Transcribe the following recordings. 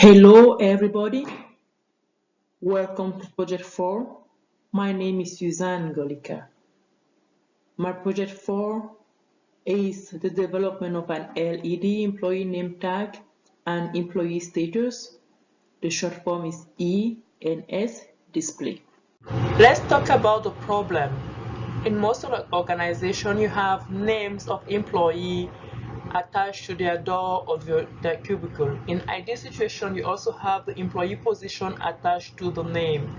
Hello everybody, welcome to Project 4. My name is Suzanne Golika. My Project 4 is the development of an LED employee name tag and employee status. The short form is ENS display. Let's talk about the problem. In most of the organization, you have names of employee attached to their door or their cubicle. In ideal situation, you also have the employee position attached to the name.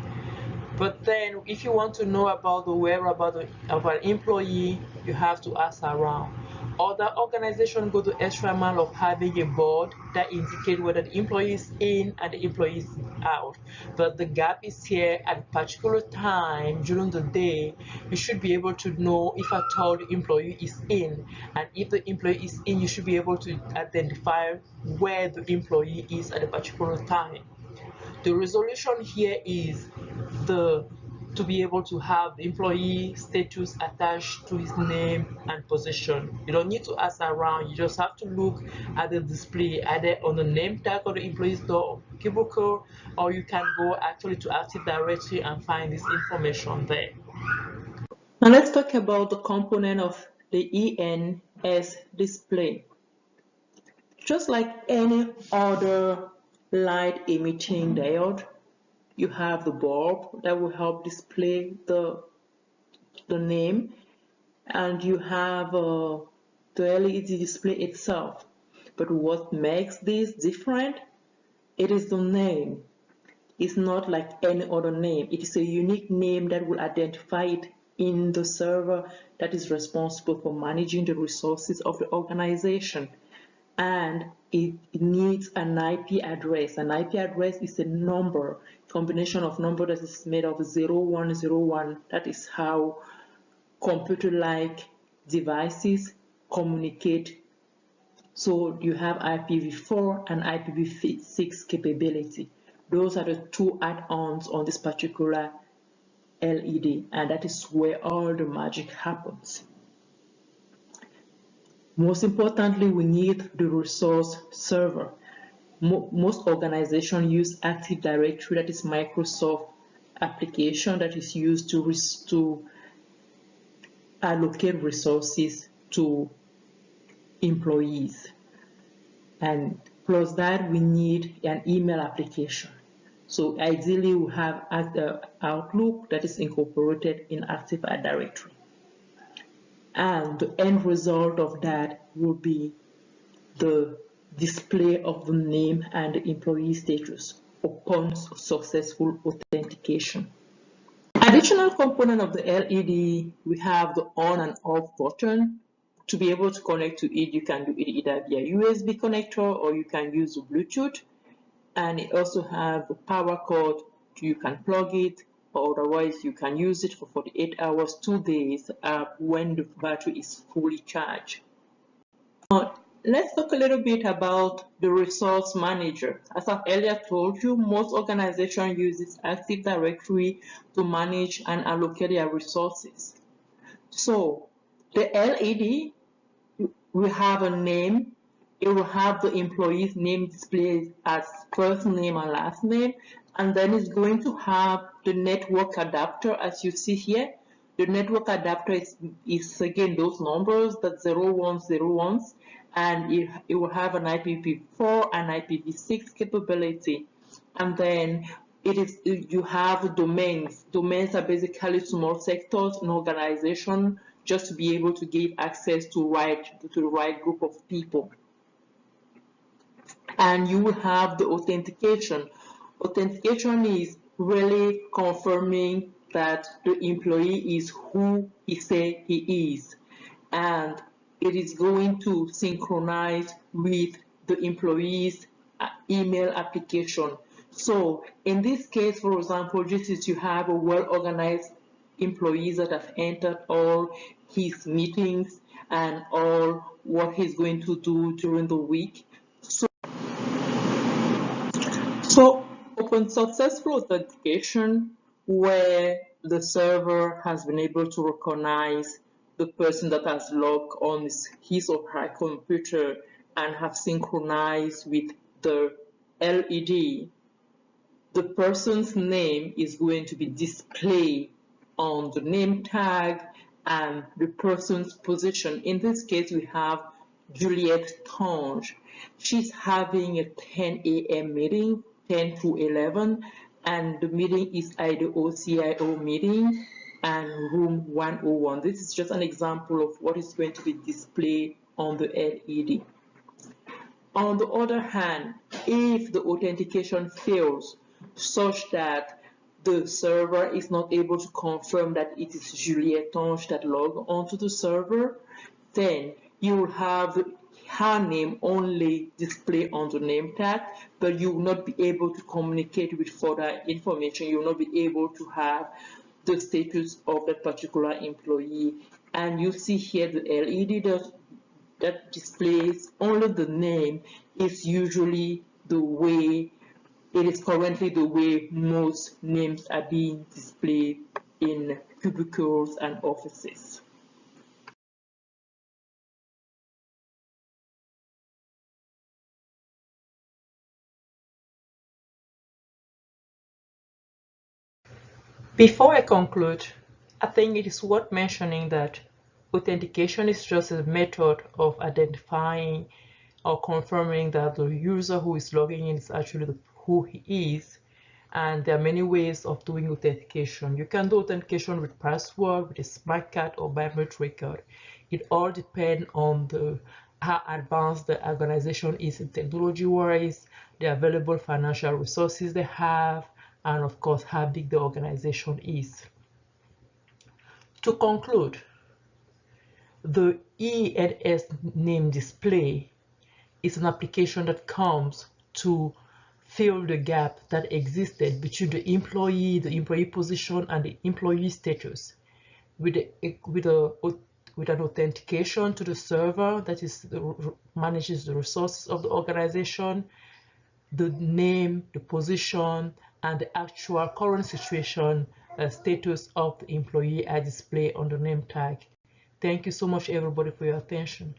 But then if you want to know about the whereabouts of an employee, you have to ask around. Other organizations go the extra mile of having a board that indicates whether the employee is in and the employee is out. But the gap is here at a particular time during the day. You should be able to know if at all the employee is in. And if the employee is in, you should be able to identify where the employee is at a particular time. The resolution here is to be able to have the employee status attached to his name and position. You don't need to ask around, you just have to look at the display either on the name tag of the employee's door cubicle, or you can go actually to Active Directory and find this information there. Now let's talk about the component of the ENS display. Just like any other light emitting diode, you have the bulb that will help display the name, and you have the LED display itself. But what makes this different? It is the name. It's not like any other name. It is a unique name that will identify it in the server that is responsible for managing the resources of the organization. And it needs an IP address. An IP address is a number, combination of number that is made of 0101. That is how computer-like devices communicate. So you have IPv4 and IPv6 capability. Those are the two add-ons on this particular LED, and that is where all the magic happens. Most importantly, we need the resource server. Most organizations use Active Directory, that is Microsoft application that is used to allocate resources to employees. And plus that, we need an email application. So ideally, we have Outlook that is incorporated in Active Directory. And the end result of that will be the display of the name and the employee status upon successful authentication. Additional component of the LED, we have the on and off button. To be able to connect to it, you can do it either via USB connector or you can use the Bluetooth. And it also has the power cord, you can plug it, or otherwise you can use it for 48 hours, 2 days when the battery is fully charged. Now, let's talk a little bit about the resource manager. As I've earlier told you, most organizations use Active Directory to manage and allocate their resources. So the LED will have a name. It will have the employee's name displayed as first name and last name, and then it's going to have the network adapter as you see here. The network adapter is again those numbers, that 0101s, and it will have an IPv4 and IPv6 capability. And then you have domains. Domains are basically small sectors in organization, just to be able to give access to the right group of people. And you will have the authentication. Authentication is really confirming that the employee is who he says he is, and it is going to synchronize with the employee's email application. So in this case, for example, just as you have a well-organized employees that have entered all his meetings and all what he's going to do during the week. So upon successful authentication, where the server has been able to recognize the person that has logged on his or her computer and have synchronized with the LED, the person's name is going to be displayed on the name tag and the person's position. In this case, we have Juliette Tange. She's having a 10 a.m. meeting, 10 to 11, and the meeting is at the OCIO meeting and room 101. This is just an example of what is going to be displayed on the LED. On the other hand, if the authentication fails such that the server is not able to confirm that it is Juliette Tange that logged onto the server, then you will have her name only displayed on the name tag, but you will not be able to communicate with further information. You will not be able to have the status of that particular employee. And you see here the LED that displays only the name is usually the way it is currently the way most names are being displayed in cubicles and offices. Before I conclude, I think it is worth mentioning that authentication is just a method of identifying or confirming that the user who is logging in is actually who he is. And there are many ways of doing authentication. You can do authentication with password, with a smart card, or biometric card. It all depends on how advanced the organization is in technology-wise, the available financial resources they have, and of course, how big the organization is. To conclude, the ENS name display is an application that comes to fill the gap that existed between the employee position, and the employee status with an authentication to the server that manages the resources of the organization. The name, the position, and the actual current situation status of the employee are displayed on the name tag. Thank you so much, everybody, for your attention.